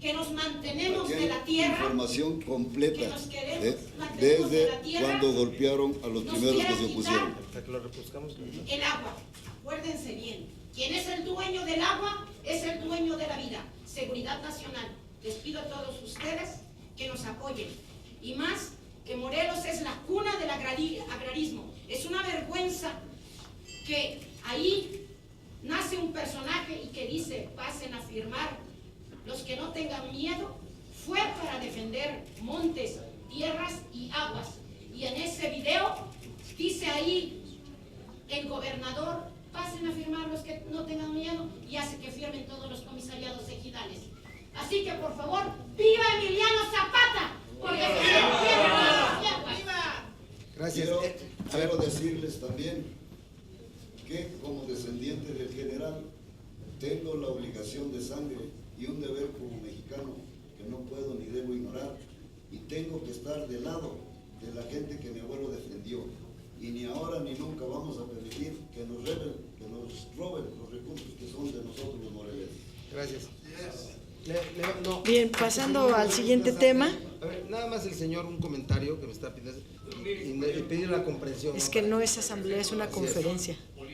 que nos mantenemos de la tierra, información completa, que nos queremos, mantenemos desde de la tierra, cuando golpearon a los primeros que se opusieron. el agua. Acuérdense bien, quien es el dueño del agua es el dueño de la vida. Seguridad Nacional, les pido a todos ustedes que nos apoyen. Y más que Morelos es la cuna del agrarismo. Es una vergüenza que ahí nace un personaje y que dice, pasen a firmar. Los que no tengan miedo, fue para defender montes, tierras y aguas. Y en ese video dice ahí el gobernador, pasen a firmar los que no tengan miedo, y hace que firmen todos los comisariados ejidales. Así que por favor, ¡viva Emiliano Zapata! Porque se refiere a las aguas. Gracias. Quiero decirles también que como descendiente del general tengo la obligación de sangre y un deber como mexicano que no puedo ni debo ignorar, y tengo que estar del lado de la gente que mi abuelo defendió, y ni ahora ni nunca vamos a permitir que nos roben los recursos que son de nosotros los moreleses. Gracias. Bien, pasando al siguiente tema. A ver, nada más el señor, un comentario que me está pidiendo y pedir la comprensión. Es que no es asamblea, es una conferencia. No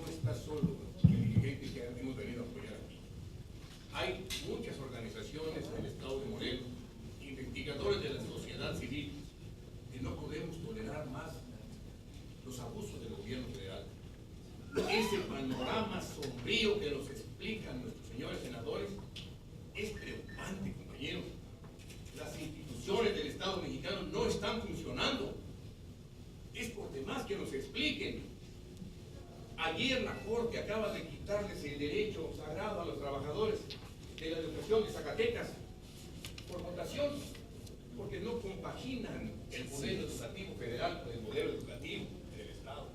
está solo el dirigente que hemos venido a apoyar aquí. Hay muchas organizaciones en el estado de Morelos, investigadores de la sociedad civil, que no podemos tolerar más los abusos del gobierno federal. Ese panorama sombrío que nos explican nuestros señores senadores es preocupante, compañeros. Las instituciones del Estado mexicano no están funcionando. Es por demás que nos expliquen. Ayer la Corte acaba de quitarles el derecho sagrado a los trabajadores de la educación de Zacatecas por votación, porque no compaginan el modelo educativo federal con el modelo educativo del Estado.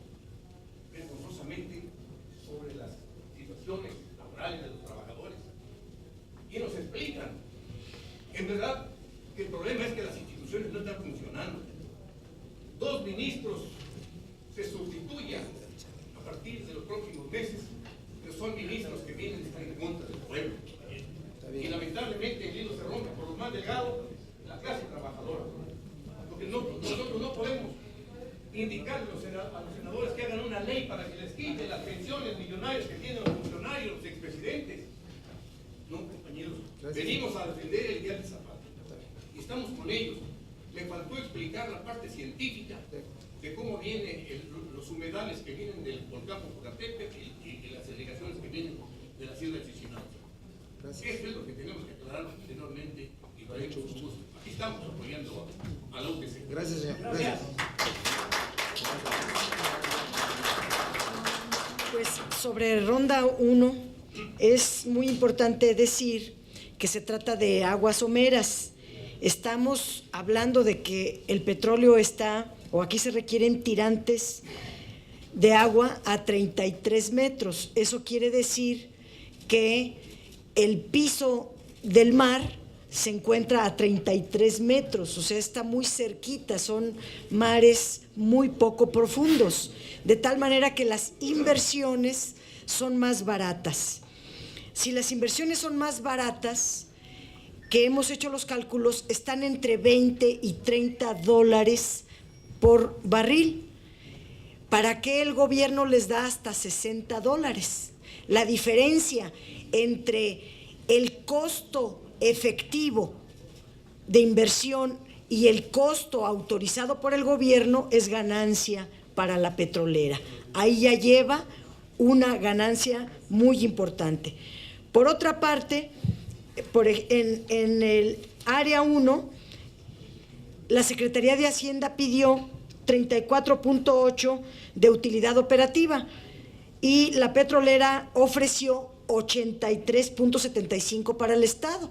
Vergonzosamente sobre las situaciones laborales de los trabajadores. Y nos explican, en verdad, que el problema es que las instituciones no están funcionando. 2 ministros se sustituyan a partir de los próximos meses, pero son ministros que vienen a estar en contra del pueblo. Y lamentablemente el hilo se rompe por lo más delgado, la clase trabajadora. Porque nosotros no podemos indicarle a los senadores que hagan una ley para que les quiten las pensiones millonarias que tienen los funcionarios, los expresidentes. No, compañeros, venimos a defender el Día de Zapata. Y estamos con ellos. Le faltó explicar la parte científica de cómo vienen los humedales que vienen del volcán Popocatépetl y las delegaciones que vienen de la Sierra de Chichinauca. Eso es lo que tenemos que aclarar anteriormente y lo haremos con gusto. Aquí estamos apoyando a la UTC. Gracias, señor. Gracias. Pues sobre ronda 1 es muy importante decir que se trata de aguas someras. Estamos hablando de que el petróleo está, o aquí se requieren tirantes de agua a 33 metros. Eso quiere decir que el piso del mar se encuentra a 33 metros, o sea, está muy cerquita, son mares muy poco profundos, de tal manera que las inversiones son más baratas. Si las inversiones son más baratas, que hemos hecho los cálculos, están entre 20 y 30 dólares por barril. ¿Para qué el gobierno les da hasta 60 dólares? La diferencia entre el costo efectivo de inversión y el costo autorizado por el gobierno es ganancia para la petrolera. Ahí ya lleva una ganancia muy importante. Por otra parte, en el área 1, la Secretaría de Hacienda pidió 34.8 de utilidad operativa y la petrolera ofreció 83.75 para el Estado.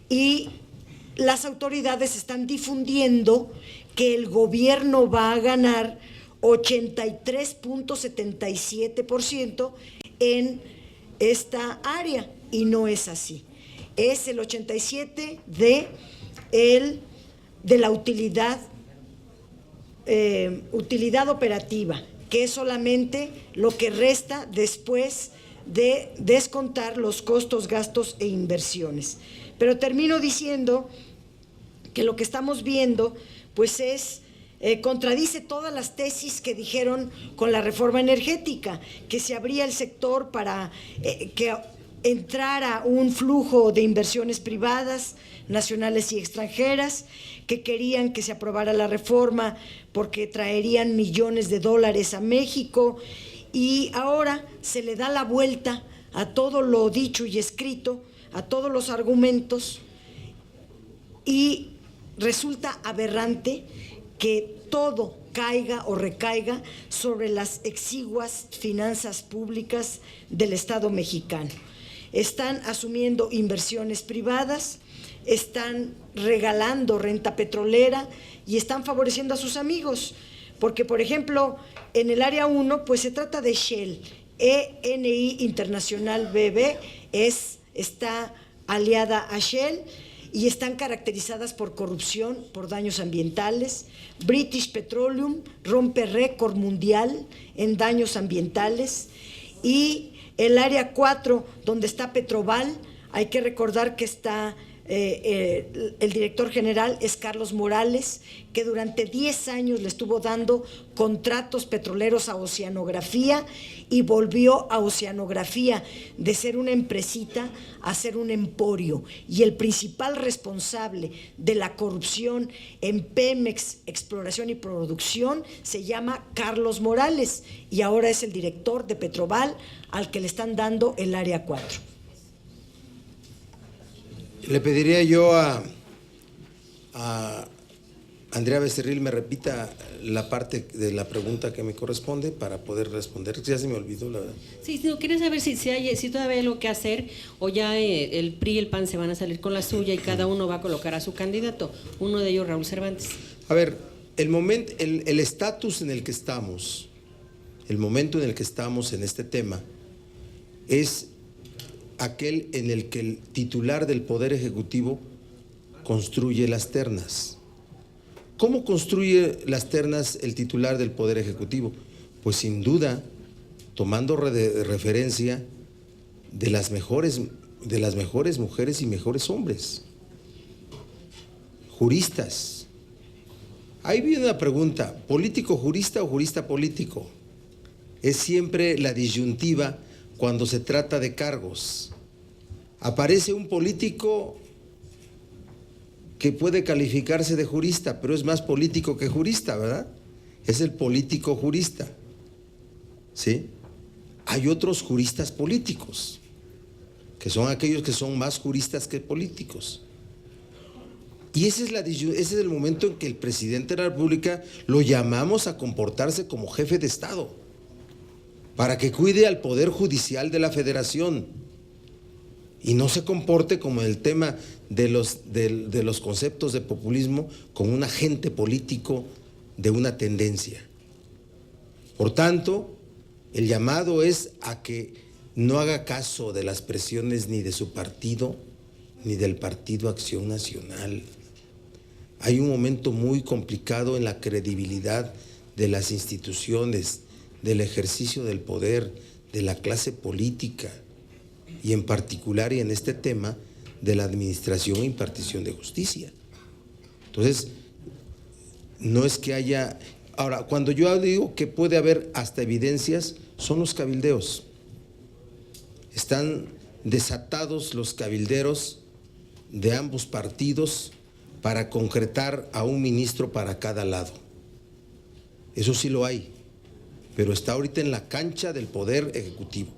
Y las autoridades están difundiendo que el gobierno va a ganar 83.77% en esta área, y no es así. Es el 87% de la utilidad operativa, que es solamente lo que resta después de descontar los costos, gastos e inversiones. Pero termino diciendo que lo que estamos viendo pues contradice todas las tesis que dijeron con la reforma energética, que se abría el sector para que entrara un flujo de inversiones privadas, nacionales y extranjeras, que querían que se aprobara la reforma porque traerían millones de dólares a México, y ahora se le da la vuelta a todo lo dicho y escrito, a todos los argumentos, y resulta aberrante que todo caiga o recaiga sobre las exiguas finanzas públicas del Estado mexicano. Están asumiendo inversiones privadas, están regalando renta petrolera y están favoreciendo a sus amigos, porque por ejemplo en el área 1 pues se trata de Shell, ENI Internacional BV está aliada a Shell y están caracterizadas por corrupción, por daños ambientales. British Petroleum rompe récord mundial en daños ambientales, y el área 4, donde está Petroval, hay que recordar que está el director general es Carlos Morales, que durante 10 años le estuvo dando contratos petroleros a Oceanografía, y volvió a Oceanografía de ser una empresita a ser un emporio, y el principal responsable de la corrupción en Pemex Exploración y Producción se llama Carlos Morales, y ahora es el director de Petroval, al que le están dando el área 4. Le pediría yo a Andrea Becerril me repita la parte de la pregunta que me corresponde para poder responder. Ya se me olvidó la verdad. Sí, no, quería saber si todavía hay algo que hacer, o ya el PRI y el PAN se van a salir con la suya y cada uno va a colocar a su candidato, uno de ellos Raúl Cervantes. A ver, el estatus en el que estamos, el momento en el que estamos en este tema, es aquel en el que el titular del Poder Ejecutivo construye las ternas. ¿Cómo construye las ternas el titular del Poder Ejecutivo? Pues sin duda, tomando referencia de las mejores mujeres y mejores hombres, juristas. Ahí viene una pregunta: ¿político jurista o jurista político? Es siempre la disyuntiva cuando se trata de cargos. Aparece un político que puede calificarse de jurista, pero es más político que jurista, ¿verdad? Es el político jurista, ¿sí? Hay otros juristas políticos, que son aquellos que son más juristas que políticos. Y ese es el momento en que el presidente de la República lo llamamos a comportarse como jefe de Estado, para que cuide al Poder Judicial de la Federación y no se comporte como en el tema de los conceptos de populismo, como un agente político de una tendencia. Por tanto, el llamado es a que no haga caso de las presiones ni de su partido, ni del Partido Acción Nacional. Hay un momento muy complicado en la credibilidad de las instituciones, del ejercicio del poder, de la clase política, y en particular, y en este tema, de la administración e impartición de justicia. Entonces, no es que haya… Ahora, cuando yo digo que puede haber hasta evidencias, son los cabildeos. Están desatados los cabilderos de ambos partidos para concretar a un ministro para cada lado. Eso sí lo hay, pero está ahorita en la cancha del Poder Ejecutivo.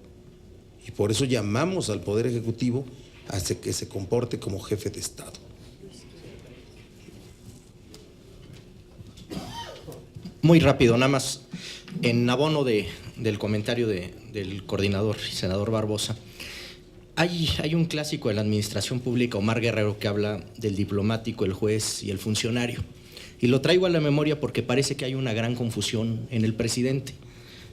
Y por eso llamamos al Poder Ejecutivo a que se comporte como jefe de Estado. Muy rápido, nada más, en abono del comentario del coordinador, senador Barbosa, hay un clásico de la administración pública, Omar Guerrero, que habla del diplomático, el juez y el funcionario. Y lo traigo a la memoria porque parece que hay una gran confusión en el presidente.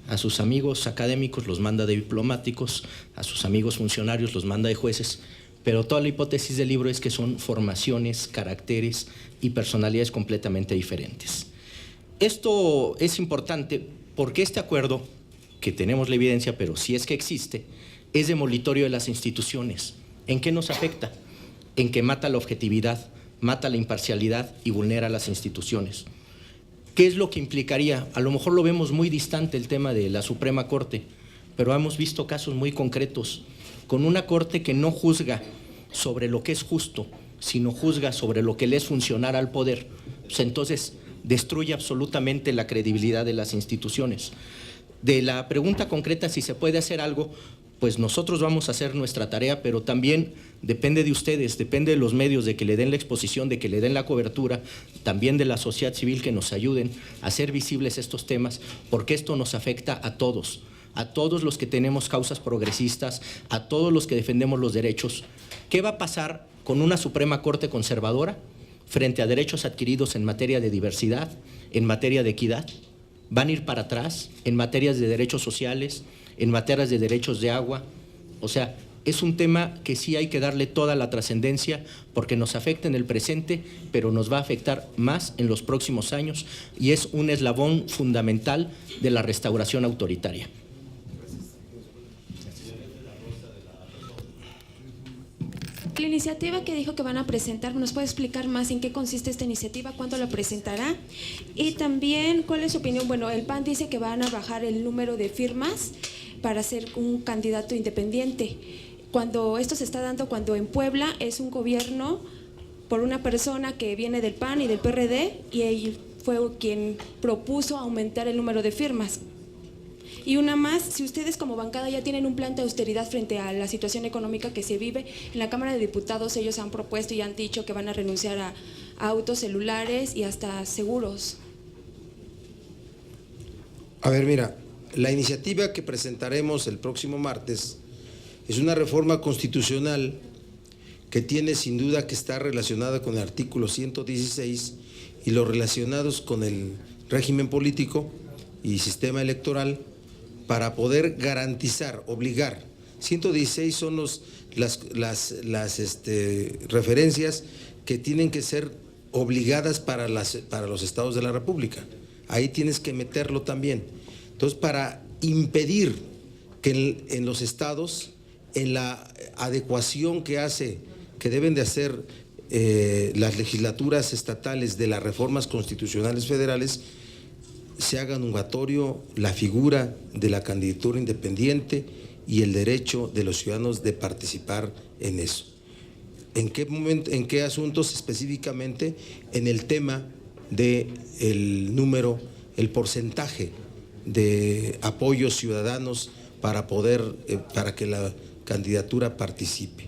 A sus amigos académicos los manda de diplomáticos, a sus amigos funcionarios los manda de jueces, pero toda la hipótesis del libro es que son formaciones, caracteres y personalidades completamente diferentes. Esto es importante porque este acuerdo que tenemos la evidencia, pero si es que existe, es demolitorio de las instituciones. ¿En qué nos afecta? En que mata la objetividad, mata la imparcialidad y vulnera las instituciones. ¿Qué es lo que implicaría? A lo mejor lo vemos muy distante el tema de la Suprema Corte, pero hemos visto casos muy concretos, con una Corte que no juzga sobre lo que es justo, sino juzga sobre lo que le es funcionar al poder. Pues entonces destruye absolutamente la credibilidad de las instituciones. De la pregunta concreta, si se puede hacer algo, pues nosotros vamos a hacer nuestra tarea, pero también depende de ustedes, depende de los medios, de que le den la exposición, de que le den la cobertura, también de la sociedad civil, que nos ayuden a hacer visibles estos temas, porque esto nos afecta a todos los que tenemos causas progresistas, a todos los que defendemos los derechos. ¿Qué va a pasar con una Suprema Corte conservadora frente a derechos adquiridos en materia de diversidad, en materia de equidad? ¿Van a ir para atrás en materias de derechos sociales, en materias de derechos de agua? O sea, es un tema que sí hay que darle toda la trascendencia, porque nos afecta en el presente, pero nos va a afectar más en los próximos años, y es un eslabón fundamental de la restauración autoritaria. La iniciativa que dijo que van a presentar, ¿nos puede explicar más en qué consiste esta iniciativa? ¿Cuándo la presentará? Y también, ¿cuál es su opinión? Bueno, el PAN dice que van a bajar el número de firmas para ser un candidato independiente. Cuando esto se está dando, cuando en Puebla es un gobierno por una persona que viene del PAN y del PRD, y él fue quien propuso aumentar el número de firmas. Y una más, si ustedes como bancada ya tienen un plan de austeridad frente a la situación económica que se vive, en la Cámara de Diputados ellos han propuesto y han dicho que van a renunciar a autos, celulares y hasta seguros. A ver, mira, la iniciativa que presentaremos el próximo martes es una reforma constitucional que tiene sin duda que estar relacionada con el artículo 116 y los relacionados con el régimen político y sistema electoral, para poder garantizar, obligar. 116 son las referencias que tienen que ser obligadas para los estados de la República. Ahí tienes que meterlo también. Entonces, para impedir que en los estados, en la adecuación que deben de hacer las legislaturas estatales de las reformas constitucionales federales, se haga nugatorio la figura de la candidatura independiente y el derecho de los ciudadanos de participar en eso. ¿En qué momento, en qué asuntos específicamente? En el tema del número, el porcentaje de apoyos ciudadanos para que la candidatura participe,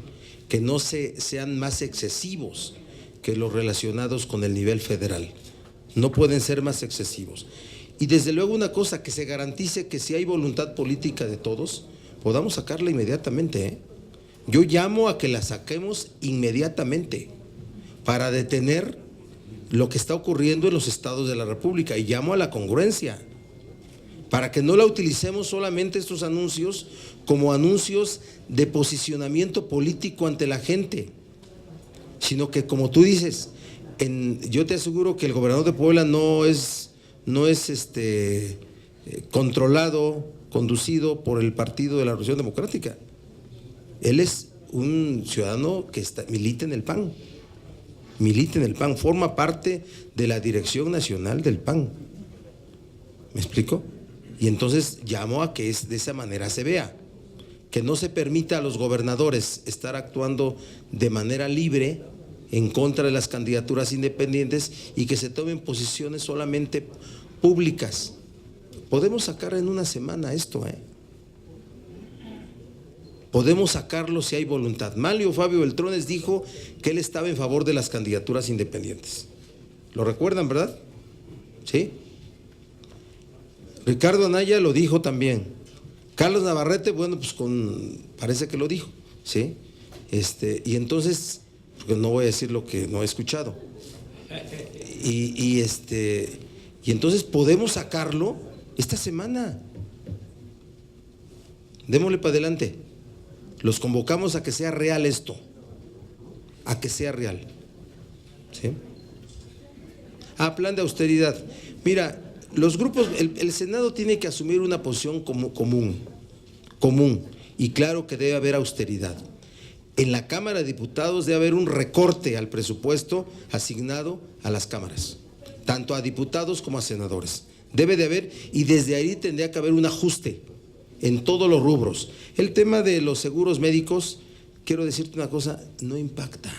que no sean más excesivos que los relacionados con el nivel federal. No pueden ser más excesivos. Y desde luego una cosa, que se garantice que si hay voluntad política de todos, podamos sacarla inmediatamente, ¿eh? Yo llamo a que la saquemos inmediatamente para detener lo que está ocurriendo en los estados de la República, y llamo a la congruencia, para que no la utilicemos solamente estos anuncios como anuncios de posicionamiento político ante la gente, sino que, como tú dices, yo te aseguro que el gobernador de Puebla no es controlado, conducido por el Partido de la Revolución Democrática. Él es un ciudadano que milita en el PAN, forma parte de la dirección nacional del PAN. ¿Me explico? Y entonces llamo a que de esa manera se vea, que no se permita a los gobernadores estar actuando de manera libre en contra de las candidaturas independientes, y que se tomen posiciones solamente públicas. Podemos sacar en una semana esto, podemos sacarlo si hay voluntad. Manlio Fabio Beltrones dijo que él estaba en favor de las candidaturas independientes. ¿Lo recuerdan, verdad? ¿Sí? Ricardo Anaya lo dijo también. Carlos Navarrete, bueno, pues parece que lo dijo, ¿sí? Y entonces, porque no voy a decir lo que no he escuchado. Y entonces podemos sacarlo esta semana. Démosle para adelante. Los convocamos a que sea real esto, a que sea real. ¿Sí? Plan de austeridad. Mira, los grupos, el Senado tiene que asumir una posición común, y claro que debe haber austeridad. En la Cámara de Diputados debe haber un recorte al presupuesto asignado a las cámaras, tanto a diputados como a senadores. Debe de haber, y desde ahí tendría que haber un ajuste en todos los rubros. El tema de los seguros médicos, quiero decirte una cosa, no impacta.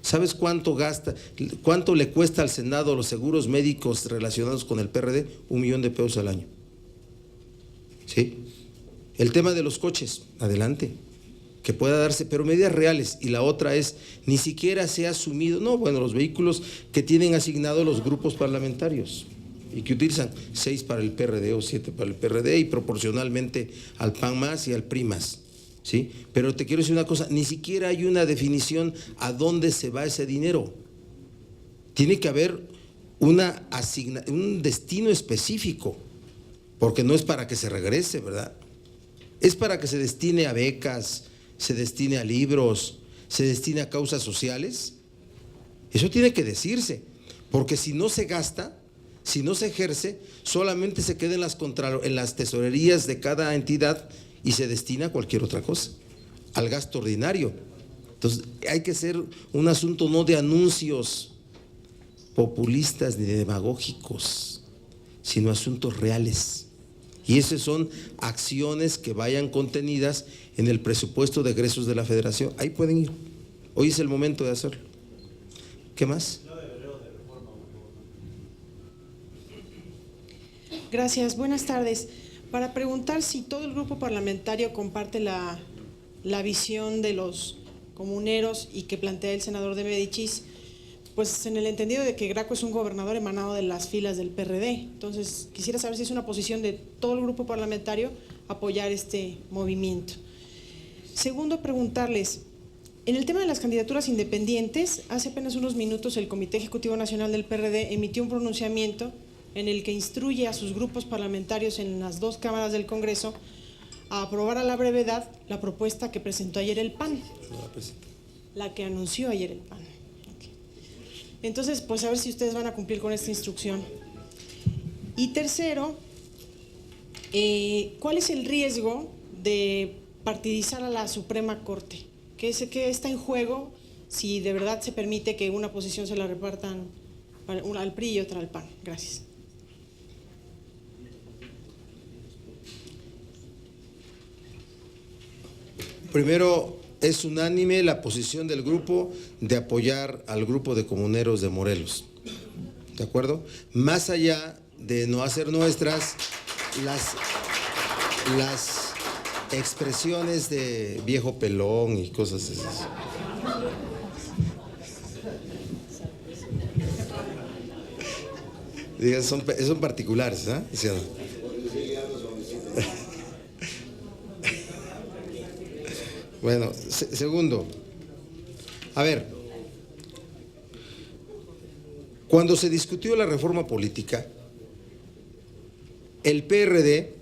¿Sabes cuánto gasta, cuánto le cuesta al Senado los seguros médicos relacionados con el PRD? 1 millón de pesos al año. ¿Sí? El tema de los coches, adelante, que pueda darse, pero medidas reales. Y la otra es, ni siquiera se ha asumido, no, bueno, los vehículos que tienen asignados los grupos parlamentarios y que utilizan 6 para el PRD o 7 para el PRD y proporcionalmente al PAN más y al PRI más. ¿Sí? Pero te quiero decir una cosa, ni siquiera hay una definición a dónde se va ese dinero. Tiene que haber un destino específico, porque no es para que se regrese, ¿verdad? Es para que se destine a becas, se destine a libros, se destine a causas sociales. Eso tiene que decirse, porque si no se gasta, si no se ejerce, solamente se queda en las tesorerías de cada entidad y se destina a cualquier otra cosa, al gasto ordinario. Entonces hay que ser un asunto no de anuncios populistas ni demagógicos, sino asuntos reales. Y esas son acciones que vayan contenidas en el presupuesto de egresos de la Federación. Ahí pueden ir. Hoy es el momento de hacerlo. ¿Qué más? Gracias, buenas tardes. Para preguntar si todo el grupo parlamentario comparte la visión de los comuneros y que plantea el senador de Médicis, pues en el entendido de que Graco es un gobernador emanado de las filas del PRD. Entonces, quisiera saber si es una posición de todo el grupo parlamentario apoyar este movimiento. Segundo, preguntarles, en el tema de las candidaturas independientes, hace apenas unos minutos el Comité Ejecutivo Nacional del PRD emitió un pronunciamiento en el que instruye a sus grupos parlamentarios en las 2 cámaras del Congreso a aprobar a la brevedad la propuesta que presentó ayer el PAN, la que anunció ayer el PAN. Okay. Entonces, pues a ver si ustedes van a cumplir con esta instrucción. Y tercero, ¿cuál es el riesgo de partidizar a la Suprema Corte? ¿Qué está en juego si de verdad se permite que una posición se la repartan al PRI y otra al PAN? Gracias. Primero, es unánime la posición del grupo de apoyar al grupo de comuneros de Morelos. ¿De acuerdo? Más allá de no hacer nuestras las expresiones de viejo pelón y cosas esas. Son particulares, ¿eh? ¿Sí o no? Bueno, segundo, a ver, cuando se discutió la reforma política, el PRD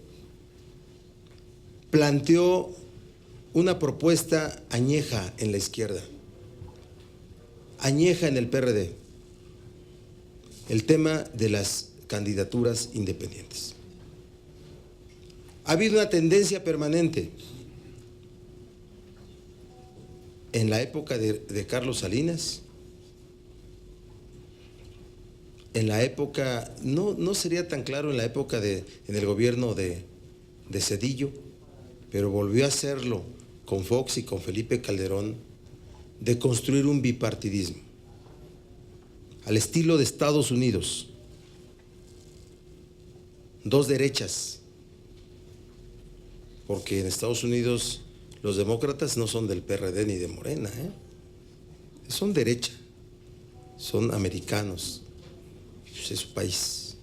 planteó una propuesta añeja en la izquierda, añeja en el PRD, el tema de las candidaturas independientes. Ha habido una tendencia permanente. En la época de Carlos Salinas, en la época, no sería tan claro en la época en el gobierno de Zedillo, pero volvió a hacerlo con Fox y con Felipe Calderón, de construir un bipartidismo, al estilo de Estados Unidos, 2 derechas, porque en Estados Unidos los demócratas no son del PRD ni de Morena, son derecha, son americanos, pues es su país.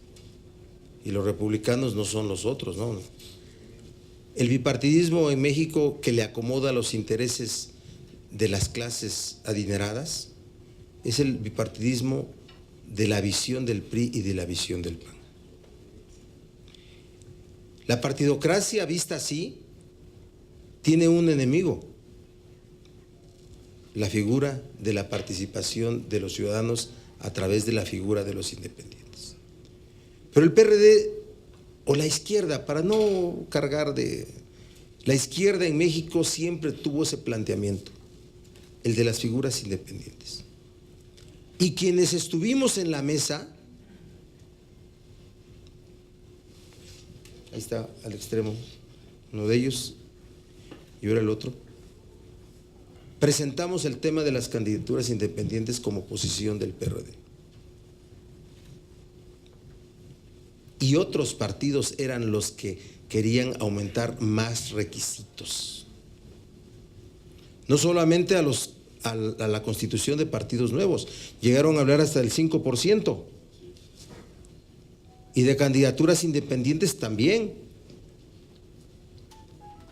Y los republicanos no son los otros, ¿no? El bipartidismo en México, que le acomoda los intereses de las clases adineradas, es el bipartidismo de la visión del PRI y de la visión del PAN. La partidocracia vista así tiene un enemigo, la figura de la participación de los ciudadanos a través de la figura de los independientes. Pero el PRD o la izquierda, para no cargar de... La izquierda en México siempre tuvo ese planteamiento, el de las figuras independientes. Y quienes estuvimos en la mesa, ahí está al extremo uno de ellos y ahora el otro, presentamos el tema de las candidaturas independientes como posición del PRD. Y otros partidos eran los que querían aumentar más requisitos. No solamente a la constitución de partidos nuevos, llegaron a hablar hasta del 5%. Y de candidaturas independientes también.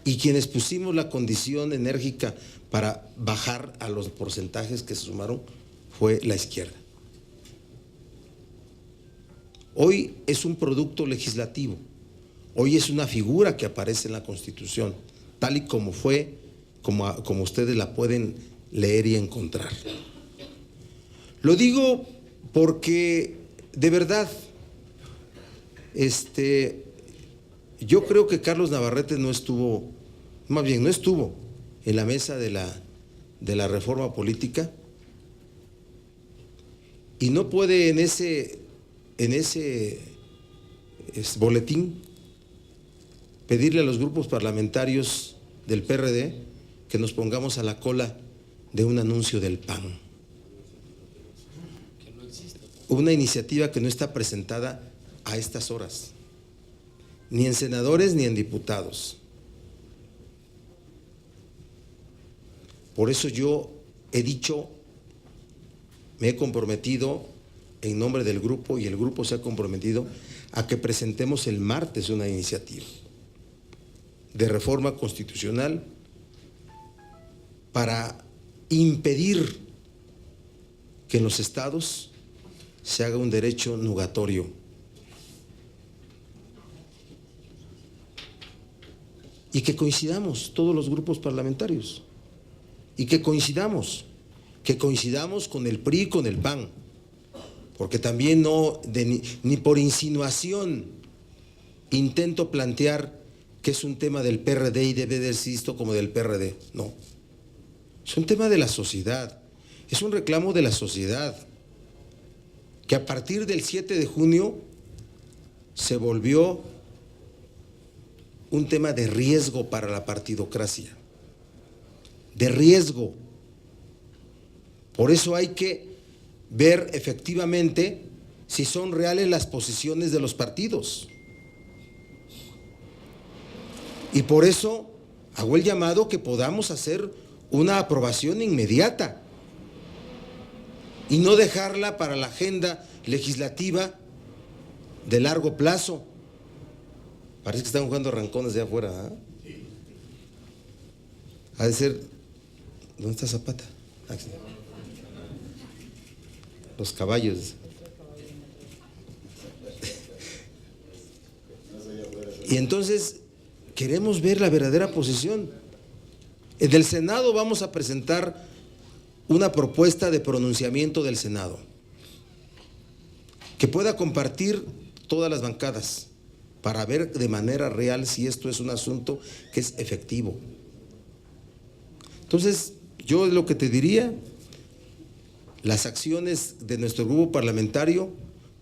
Y quienes pusimos la condición enérgica para bajar a los porcentajes que se sumaron fue la izquierda. Hoy es un producto legislativo, hoy es una figura que aparece en la Constitución, tal y como fue, como ustedes la pueden leer y encontrar. Lo digo porque, de verdad, yo creo que Carlos Navarrete no estuvo en la mesa de la reforma política y no puede en ese boletín pedirle a los grupos parlamentarios del PRD que nos pongamos a la cola de un anuncio del PAN. Una iniciativa que no está presentada a estas horas, ni en senadores ni en diputados. Por eso yo he dicho, me he comprometido en nombre del grupo y el grupo se ha comprometido a que presentemos el martes una iniciativa de reforma constitucional para impedir que en los estados se haga un derecho nugatorio. Y que coincidamos todos los grupos parlamentarios y que coincidamos con el PRI y con el PAN. Porque también ni por insinuación intento plantear que es un tema del PRD y debe de ser visto como del PRD. No, es un tema de la sociedad, es un reclamo de la sociedad, que a partir del 7 de junio se volvió un tema de riesgo para la partidocracia, de riesgo. Por eso hay que ver efectivamente si son reales las posiciones de los partidos. Y por eso hago el llamado que podamos hacer una aprobación inmediata y no dejarla para la agenda legislativa de largo plazo. Parece que están jugando rancones de afuera, ¿eh? Ha de ser, ¿dónde está Zapata? Los caballos. Y entonces queremos ver la verdadera posición. En el Senado vamos a presentar una propuesta de pronunciamiento del Senado que pueda compartir todas las bancadas para ver de manera real si esto es un asunto que es efectivo. Entonces, yo lo que te diría, las acciones de nuestro grupo parlamentario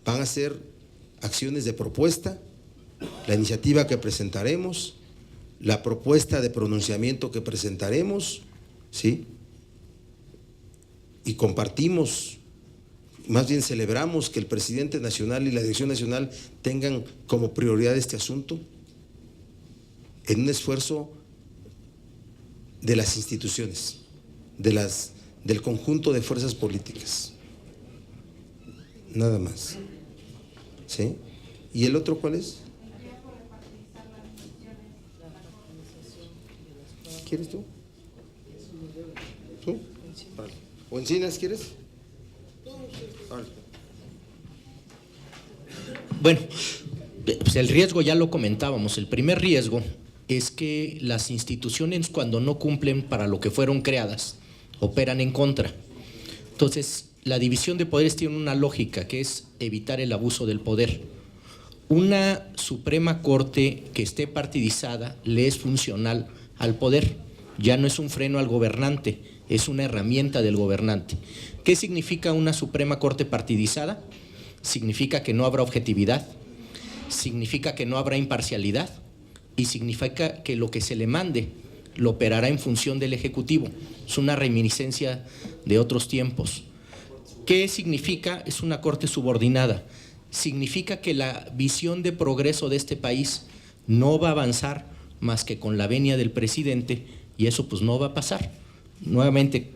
van a ser acciones de propuesta, la iniciativa que presentaremos, la propuesta de pronunciamiento que presentaremos, ¿sí? Y compartimos, más bien celebramos que el presidente nacional y la dirección nacional tengan como prioridad este asunto en un esfuerzo de las instituciones, del conjunto de fuerzas políticas. Nada más. ¿Sí? ¿Y el otro cuál es? ¿Quieres tú? ¿Tú? Vale. ¿O Encinas quieres? Vale. Bueno, pues el riesgo ya lo comentábamos. El primer riesgo es que las instituciones, cuando no cumplen para lo que fueron creadas, operan en contra. Entonces, la división de poderes tiene una lógica, que es evitar el abuso del poder. Una Suprema Corte que esté partidizada le es funcional al poder, ya no es un freno al gobernante, es una herramienta del gobernante. ¿Qué significa una Suprema Corte partidizada? Significa que no habrá objetividad, significa que no habrá imparcialidad y significa que lo que se le mande lo operará en función del Ejecutivo. Es una reminiscencia de otros tiempos. ¿Qué significa? Es una Corte subordinada. Significa que la visión de progreso de este país no va a avanzar más que con la venia del presidente, y eso pues no va a pasar. Nuevamente,